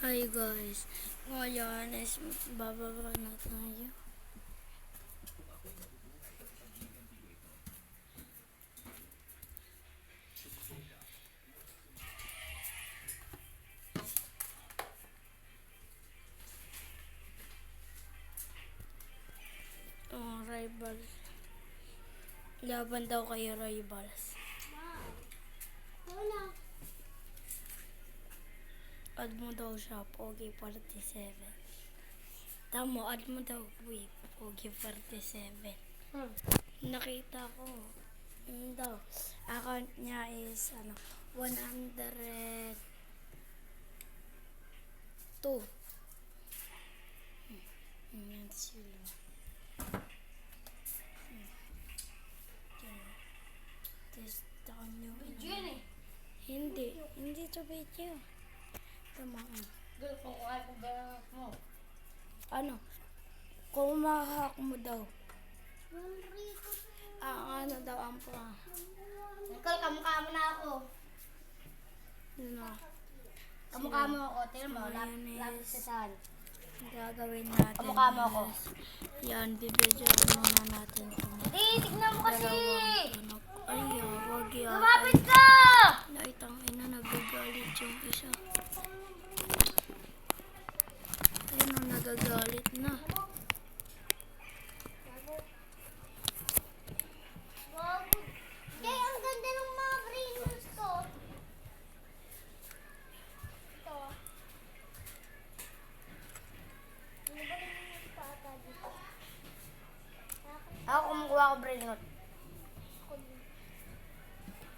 Hi guys, ngayon is bababa na tayo. Rivals. Laban daw kayo rivals. Add mo daw siya, Pogi 47. Tamo, add mo daw, Pogi 47. Nakita ko. Daw. Account niya is 102. Yan sila. Testaan nyo. Hindi to video. Tama. Ano? Kung mahahak mo daw. Ano daw ang pa? Nicole, kamukha mo na ako. No. Kamukha mo ako. Tingnan mo, Mayonnaise. lapit sa saan. Gagawin natin. Kamukha mo ako. Yan, bibidyoan muna natin ito. Tignan mo kasi! Ay, wag yan. Lumapit ka! Naitang ina, nagagalit yung isa. Ayun, nagagalit na. Kaya ang ganda ng mga brainwash ko. Ito. Ako kumukuha ko brainwash.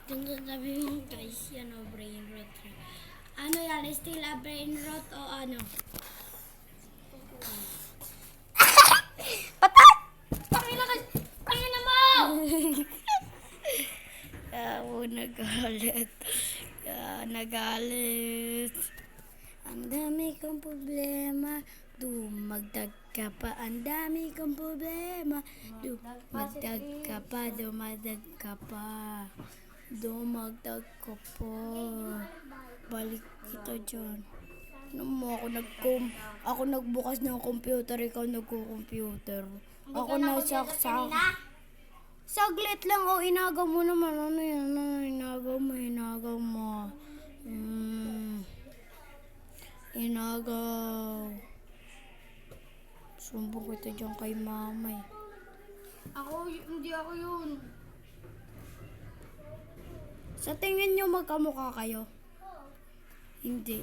Ganda sabi mo guys, yan o, brain rot. Ano yan, still a brain rot o ano? Patay! Pangina mo! Ako nagalit. Nagalit. Ang dami kong problema. Dumagdag ka pa. Ang dami kong problema. Dumagdag ka pa. Dumagdag ka pa. Dumagdag ka pa. Balik kita dyan. Ano mo, ako nagbukas ng computer, ikaw nagko-computer. Ako nasaksak. Saglit lang, inagaw mo naman. Ano yan? Inagaw mo. Inagaw. Sumbong kita dyan kay mamay. Hindi ako yun. Sa tingin nyo magkamukha kayo? Hindi.